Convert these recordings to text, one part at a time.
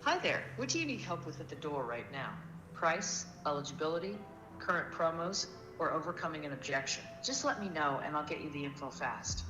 Hi there. What do you need help with at the door right now? Price, eligibility, current promos, or overcoming an objection? Just let me know and I'll get you the info fast.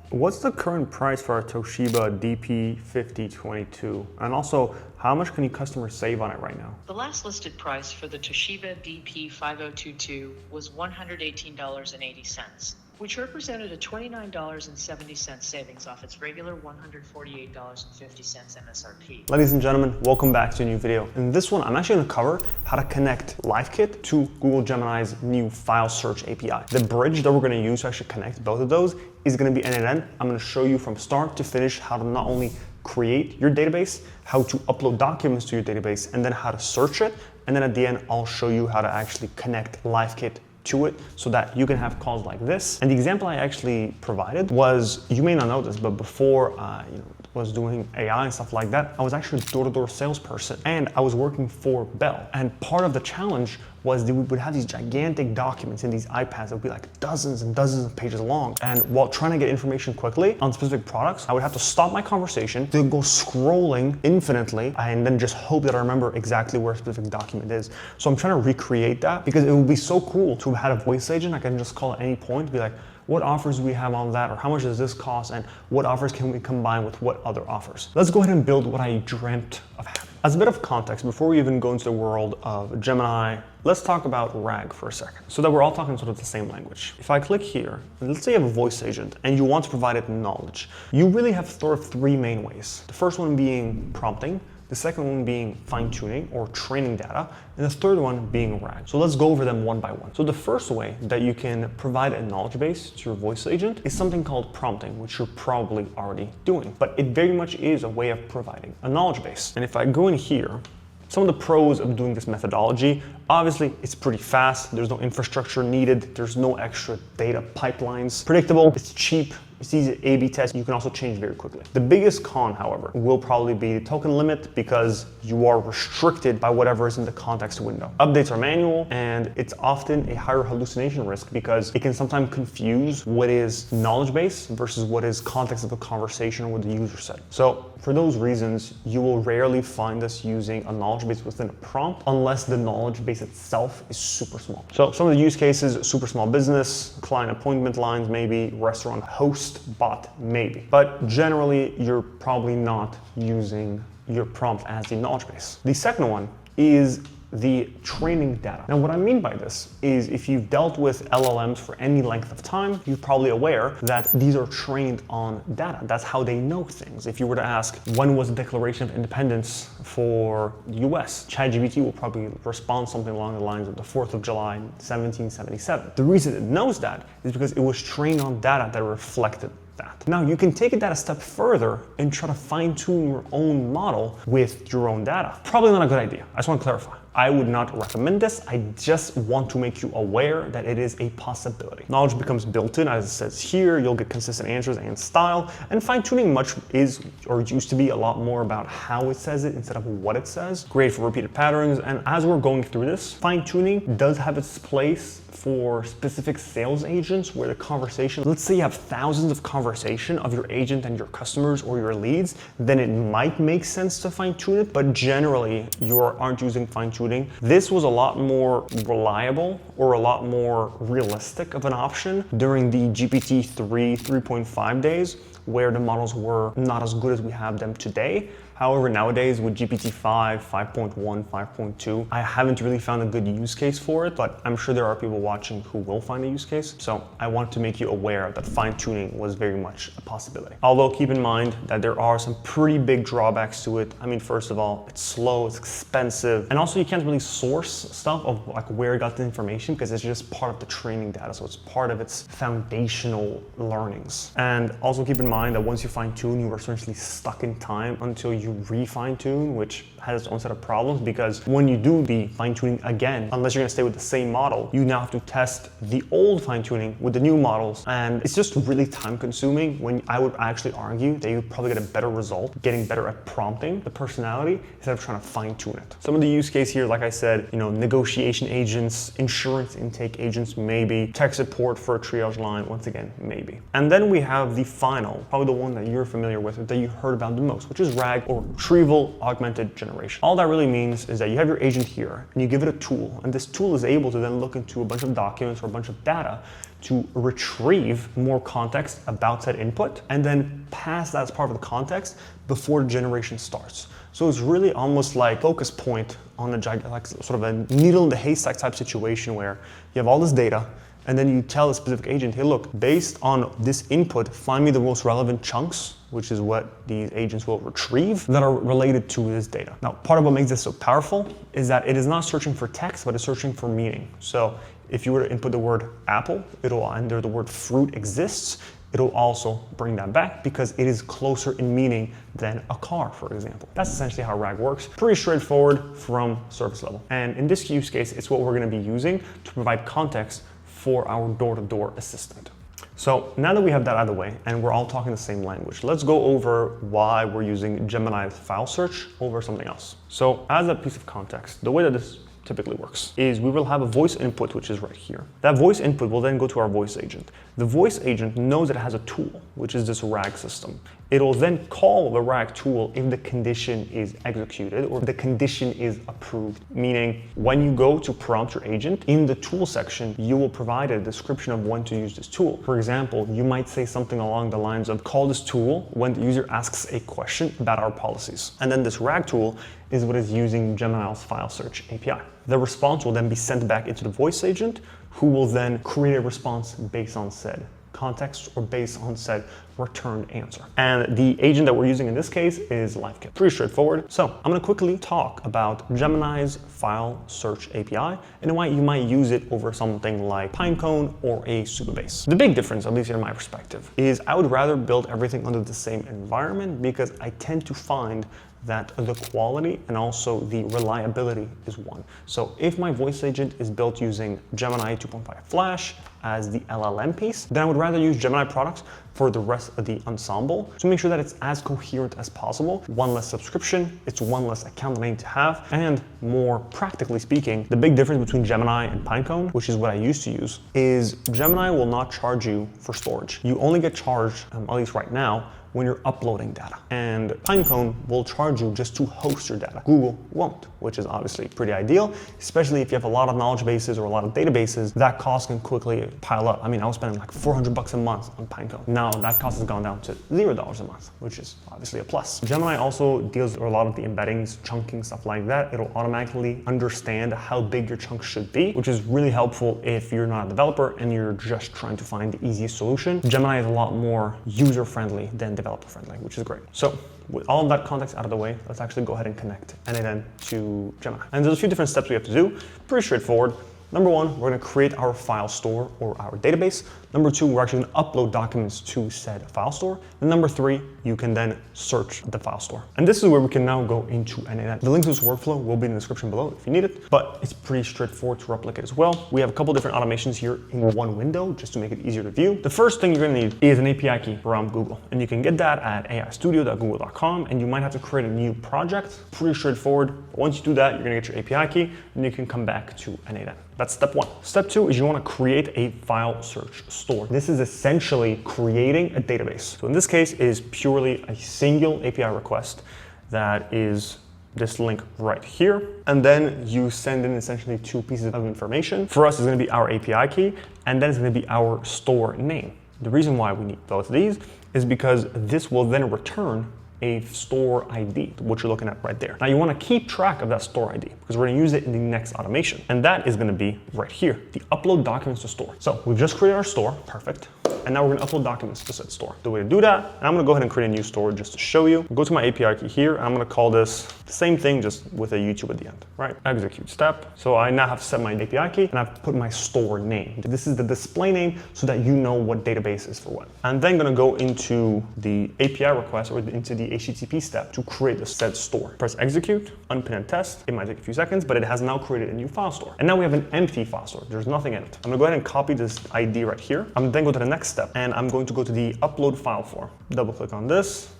What's the current price for our Toshiba DP5022? And also, how much can you customers save on it right now? The last listed price for the Toshiba DP5022 was $118.80, which represented a $29.70 savings off its regular $148.50 MSRP. Ladies and gentlemen, welcome back to a new video. In this one, I'm actually going to cover how to connect LiveKit to Google Gemini's new Filesearch API. The bridge that we're going to use to actually connect both of those is going to be end-to-end. I'm going to show you from start to finish how to not only create your database, how to upload documents to your database, and then how to search it. And then at the end, I'll show you how to actually connect LiveKit to it so that you can have calls like this. And the example I actually provided was, you may not know this, but before I was doing AI and stuff like that, I was actually a door-to-door salesperson and I was working for Bell. And part of the challenge was that we would have these gigantic documents in these iPads that would be like dozens and dozens of pages long. And while trying to get information quickly on specific products, I would have to stop my conversation, then go scrolling infinitely, and then just hope that I remember exactly where a specific document is. So I'm trying to recreate that because it would be so cool to have had a voice agent I can just call at any point, be like, what offers do we have on that, or how much does this cost, and what offers can we combine with what other offers? Let's go ahead and build what I dreamt of having. As a bit of context, before we even go into the world of Gemini, let's talk about RAG for a second, so that we're all talking sort of the same language. If I click here, and let's say you have a voice agent and you want to provide it knowledge, you really have sort of three main ways. The first one being prompting, the second one being fine-tuning or training data, and the third one being RAG. So let's go over them one by one. So the first way that you can provide a knowledge base to your voice agent is something called prompting, which you're probably already doing. But it very much is a way of providing a knowledge base. And if I go in here, some of the pros of doing this methodology, obviously it's pretty fast, there's no infrastructure needed, there's no extra data pipelines, predictable, it's cheap, it's easy to A/B test. You can also change very quickly. The biggest con, however, will probably be the token limit because you are restricted by whatever is in the context window. Updates are manual and it's often a higher hallucination risk because it can sometimes confuse what is knowledge base versus what is context of a conversation or what the user said. So for those reasons, you will rarely find us using a knowledge base within a prompt unless the knowledge base itself is super small. So some of the use cases, super small business, client appointment lines, maybe restaurant host bot, maybe. But generally, you're probably not using your prompt as the knowledge base. The second one is the training data. Now, what I mean by this is if you've dealt with LLMs for any length of time, you're probably aware that these are trained on data. That's how they know things. If you were to ask, when was the Declaration of Independence for the US? ChatGPT will probably respond something along the lines of the 4th of July, 1777. The reason it knows that is because it was trained on data that reflected that. Now, you can take that a step further and try to fine-tune your own model with your own data. Probably not a good idea. I just want to clarify. I would not recommend this. I just want to make you aware that it is a possibility. Knowledge becomes built in, as it says here. You'll get consistent answers and style. And fine-tuning much is, or used to be, a lot more about how it says it instead of what it says. Great for repeated patterns. And as we're going through this, fine-tuning does have its place for specific sales agents where the conversation, let's say you have thousands of conversation of your agent and your customers or your leads, then it might make sense to fine-tune it, but generally you aren't using fine-tuning. This was a lot more reliable or a lot more realistic of an option during the GPT-3 3.5 days, where the models were not as good as we have them today. However, nowadays with GPT-5, 5.1, 5.2, I haven't really found a good use case for it, but I'm sure there are people watching who will find a use case. So I want to make you aware that fine-tuning was very much a possibility. Although keep in mind that there are some pretty big drawbacks to it. I mean, first of all, it's slow, it's expensive, and also you can't really source stuff of like where it got the information because it's just part of the training data. So it's part of its foundational learnings. And also keep in mind that once you fine-tune, you are essentially stuck in time until you refine tune, which has its own set of problems because when you do the fine tuning again, unless you're gonna stay with the same model, you now have to test the old fine tuning with the new models. And it's just really time consuming when I would actually argue that you probably get a better result getting better at prompting the personality instead of trying to fine tune it. Some of the use case here, like I said, negotiation agents, insurance intake agents, maybe tech support for a triage line, once again, maybe. And then we have the final, probably the one that you're familiar with, that you heard about the most, which is RAG or for retrieval augmented generation. All that really means is that you have your agent here and you give it a tool, and this tool is able to then look into a bunch of documents or a bunch of data to retrieve more context about that input and then pass that as part of the context before generation starts. So it's really almost like focus point on a like sort of a needle in the haystack type situation where you have all this data and then you tell a specific agent, hey, look, based on this input, find me the most relevant chunks, which is what these agents will retrieve, that are related to this data. Now, part of what makes this so powerful is that it is not searching for text, but it's searching for meaning. So if you were to input the word apple, it'll under the word fruit exists, it'll also bring that back because it is closer in meaning than a car, for example. That's essentially how RAG works. Pretty straightforward from surface level. And in this use case, it's what we're gonna be using to provide context for our door-to-door assistant. So now that we have that out of the way and we're all talking the same language, let's go over why we're using Gemini's file search over something else. So as a piece of context, the way that this typically works is we will have a voice input, which is right here. That voice input will then go to our voice agent. The voice agent knows it has a tool, which is this RAG system. It'll then call the RAG tool if the condition is executed or the condition is approved. Meaning when you go to prompt your agent, in the tool section, you will provide a description of when to use this tool. For example, you might say something along the lines of call this tool when the user asks a question about our policies. And then this RAG tool is what is using Gemini's Filesearch API. The response will then be sent back into the voice agent, who will then create a response based on said context or based on said returned answer. And the agent that we're using in this case is LiveKit. Pretty straightforward. So I'm gonna quickly talk about Gemini's file search API and why you might use it over something like Pinecone or a Supabase. The big difference, at least in my perspective, is I would rather build everything under the same environment because I tend to find that the quality and also the reliability is one. So if my voice agent is built using Gemini 2.5 Flash as the LLM piece, then I would rather use Gemini products for the rest of the ensemble to make sure that it's as coherent as possible. One less subscription, it's one less account that I need to have, and more practically speaking, the big difference between Gemini and Pinecone, which is what I used to use, is Gemini will not charge you for storage. You only get charged, at least right now, when you're uploading data. And Pinecone will charge you just to host your data. Google won't, which is obviously pretty ideal, especially if you have a lot of knowledge bases or a lot of databases, that cost can quickly pile up. I mean, I was spending like $400 a month on Pinecone. Now that cost has gone down to $0 a month, which is obviously a plus. Gemini also deals with a lot of the embeddings, chunking, stuff like that. It'll automatically understand how big your chunks should be, which is really helpful if you're not a developer and you're just trying to find the easiest solution. Gemini is a lot more user-friendly than developer-friendly, which is great. So with all of that context out of the way, let's actually go ahead and connect NAN to Gemini. And there's a few different steps we have to do. Pretty straightforward. Number one, we're gonna create our file store or our database. Number two, we're actually gonna upload documents to said file store. And number three, you can then search the file store. And this is where we can now go into NAN. The link to this workflow will be in the description below if you need it, but it's pretty straightforward to replicate as well. We have a couple different automations here in one window just to make it easier to view. The first thing you're gonna need is an API key from Google. And you can get that at aistudio.google.com, and you might have to create a new project. Pretty straightforward. Once you do that, you're gonna get your API key and you can come back to NAN. That's step one. Step two is you want to create a file search store. This is essentially creating a database. So in this case, it is purely a single API request that is this link right here. And then you send in essentially two pieces of information. For us, it's going to be our API key, and then it's going to be our store name. The reason why we need both of these is because this will then return a store ID, which you're looking at right there. Now you want to keep track of that store ID because we're going to use it in the next automation. And that is going to be right here, the upload documents to store. So we've just created our store, perfect. And now we're going to upload documents to said store. The way to do that, and I'm going to go ahead and create a new store just to show you. Go to my API key here, and I'm going to call this the same thing, just with a YouTube at the end, right? Execute step. So I now have set my API key, and I've put my store name. This is the display name so that you know what database is for what. I'm then going to go into the API request or into the HTTP step to create the said store. Press execute, unpin and test. It might take a few seconds, but it has now created a new file store. And now we have an empty file store. There's nothing in it. I'm going to go ahead and copy this ID right here. I'm then go to the next step, and I'm going to go to the upload file form. Double click on this.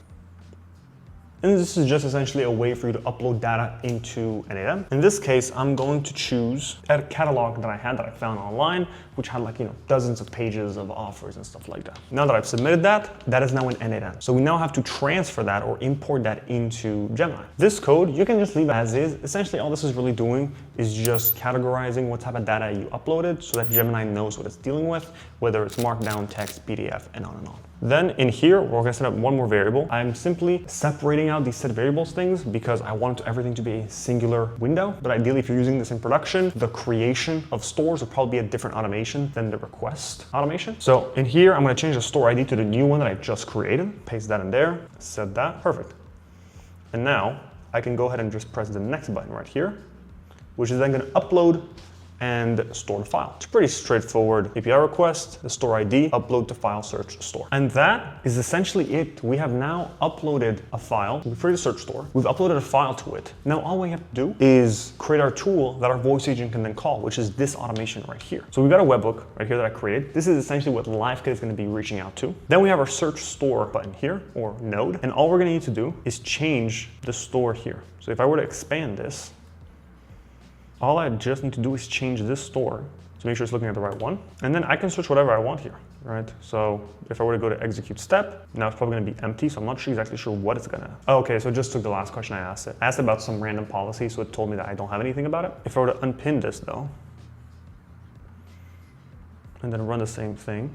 And this is just essentially a way for you to upload data into N8N. In this case, I'm going to choose a catalog that I found online, which had like, dozens of pages of offers and stuff like that. Now that I've submitted that, that is now in N8N. So we now have to transfer that or import that into Gemini. This code, you can just leave as is. Essentially, all this is really doing is just categorizing what type of data you uploaded so that Gemini knows what it's dealing with, whether it's markdown, text, PDF, and on and on. Then in here, we're gonna set up one more variable. I'm simply separating out these set variables things because I want everything to be a singular window. But ideally, if you're using this in production, the creation of stores will probably be a different automation than the request automation. So in here, I'm gonna change the store ID to the new one that I just created. Paste that in there, set that, perfect. And now I can go ahead and just press the next button right here, which is then gonna upload and store the file. It's pretty straightforward. API request, the store ID, upload to Filesearch store. And that is essentially it. We have now uploaded a file to the Filesearch store. We've uploaded a file to it. Now all we have to do is create our tool that our voice agent can then call, which is this automation right here. So we've got a webhook right here that I created. This is essentially what LiveKit is going to be reaching out to. Then we have our search store button here, or node. And all we're going to need to do is change the store here. So if I were to expand this, all I just need to do is change this store to make sure it's looking at the right one. And then I can search whatever I want here, right? So if I were to go to execute step, now it's probably gonna be empty, so I'm not exactly sure what it's gonna. Oh, okay, so it just took the last question I asked it. I asked about some random policy, so it told me that I don't have anything about it. If I were to unpin this though, and then run the same thing,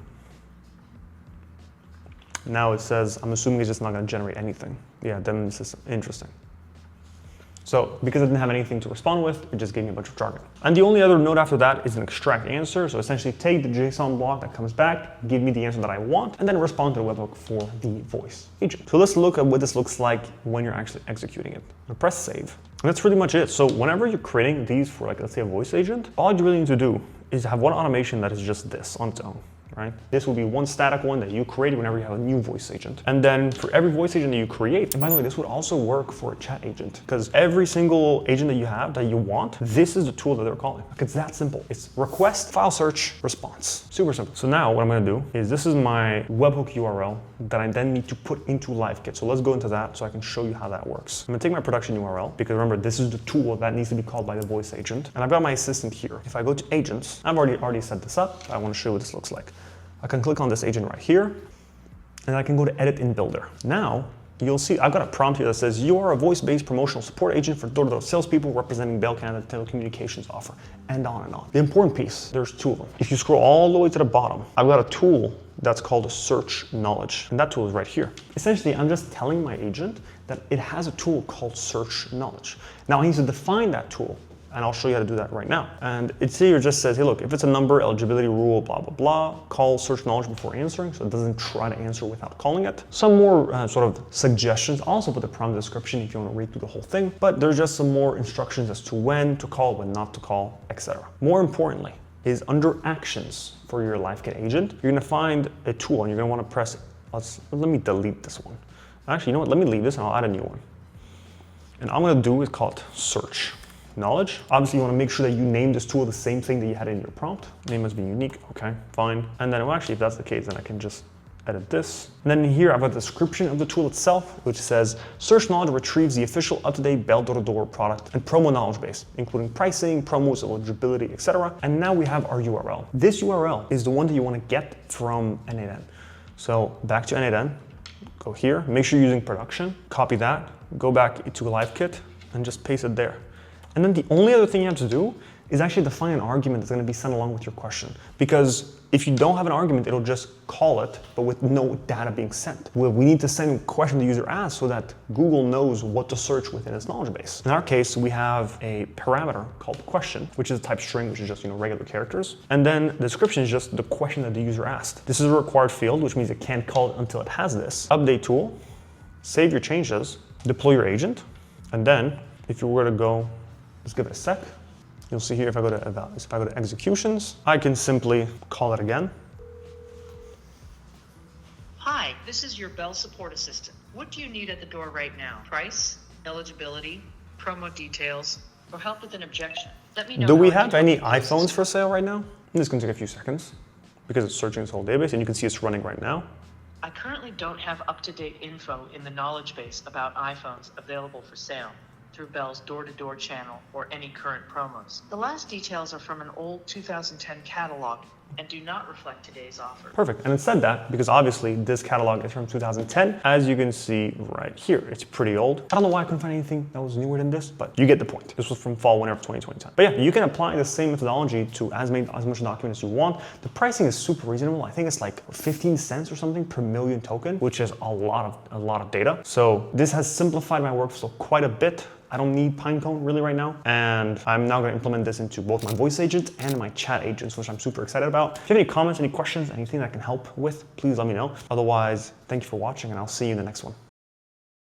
now it says, I'm assuming it's just not gonna generate anything. Yeah, then this is interesting. So because I didn't have anything to respond with, it just gave me a bunch of jargon. And the only other node after that is an extract answer. So essentially take the JSON block that comes back, give me the answer that I want, and then respond to the webhook for the voice agent. So let's look at what this looks like when you're actually executing it. I'll press save. And that's pretty much it. So whenever you're creating these for like, let's say a voice agent, all you really need to do is have one automation that is just this on its own. Right? This will be one static one that you create whenever you have a new voice agent. And then for every voice agent that you create, and by the way, this would also work for a chat agent, because every single agent that you have that you want, this is the tool that they're calling. Like, it's that simple. It's request, file search, response. Super simple. So now what I'm gonna do is this is my webhook URL that I then need to put into LiveKit. So let's go into that so I can show you how that works. I'm gonna take my production URL, because remember, this is the tool that needs to be called by the voice agent. And I've got my assistant here. If I go to agents, I've already set this up. I wanna show you what this looks like. I can click on this agent right here, and I can go to edit in builder. Now, you'll see I've got a prompt here that says, you are a voice-based promotional support agent for door-to-door salespeople representing Bell Canada telecommunications offer, and on and on. The important piece, there's two of them. If you scroll all the way to the bottom, I've got a tool that's called a search knowledge, and that tool is right here. Essentially, I'm just telling my agent that it has a tool called search knowledge. Now, I need to define that tool, and I'll show you how to do that right now. And it's here just says, hey, look, if it's a number, eligibility rule, blah, blah, blah, call search knowledge before answering, so it doesn't try to answer without calling it. Some more sort of suggestions, also put the prompt description if you want to read through the whole thing, but there's just some more instructions as to when to call, when not to call, etc. More importantly, is under actions for your LiveKit agent, you're gonna find a tool and you're gonna wanna press, let me delete this one. Actually, you know what, let me leave this and I'll add a new one. And I'm gonna do is call it search knowledge. Obviously, you want to make sure that you name this tool the same thing that you had in your prompt. Name must be unique. Okay, fine. And then, well, actually, if that's the case, then I can just edit this. And then here, I've got a description of the tool itself, which says, search knowledge retrieves the official up-to-date Bell door-to-door product and promo knowledge base, including pricing, promos, eligibility, etc. And now we have our URL. This URL is the one that you want to get from N8N. So back to N8N, go here, make sure you're using production, copy that, go back to LiveKit, and just paste it there. And then the only other thing you have to do is actually define an argument that's going to be sent along with your question. Because if you don't have an argument, it'll just call it, but with no data being sent. Well, we need to send a question the user asks so that Google knows what to search within its knowledge base. In our case, we have a parameter called question, which is a type string, which is just regular characters. And then the description is just the question that the user asked. This is a required field, which means it can't call it until it has this. Update tool, save your changes, deploy your agent, and then if you were to go, let's give it a sec. You'll see here if I go to executions, I can simply call it again. Hi, this is your Bell support assistant. What do you need at the door right now? Price, eligibility, promo details, or help with an objection? Let me know. Do we have any iPhones for sale right now? This is going to take a few seconds because it's searching this whole database, and you can see it's running right now. I currently don't have up-to-date info in the knowledge base about iPhones available for sale through Bell's door-to-door channel or any current promos. The last details are from an old 2010 catalog and do not reflect today's offer. Perfect, and it said that because obviously this catalog is from 2010, as you can see right here. It's pretty old. I don't know why I couldn't find anything that was newer than this, but you get the point. This was from fall, winter of 2020. But yeah, you can apply the same methodology to as much document as you want. The pricing is super reasonable. I think it's like 15 cents or something per million token, which is a lot of data. So this has simplified my workflow quite a bit. I don't need Pinecone really right now. And I'm now gonna implement this into both my voice agent and my chat agents, which I'm super excited about. If you have any comments, any questions, anything that I can help with, please let me know. Otherwise, thank you for watching and I'll see you in the next one.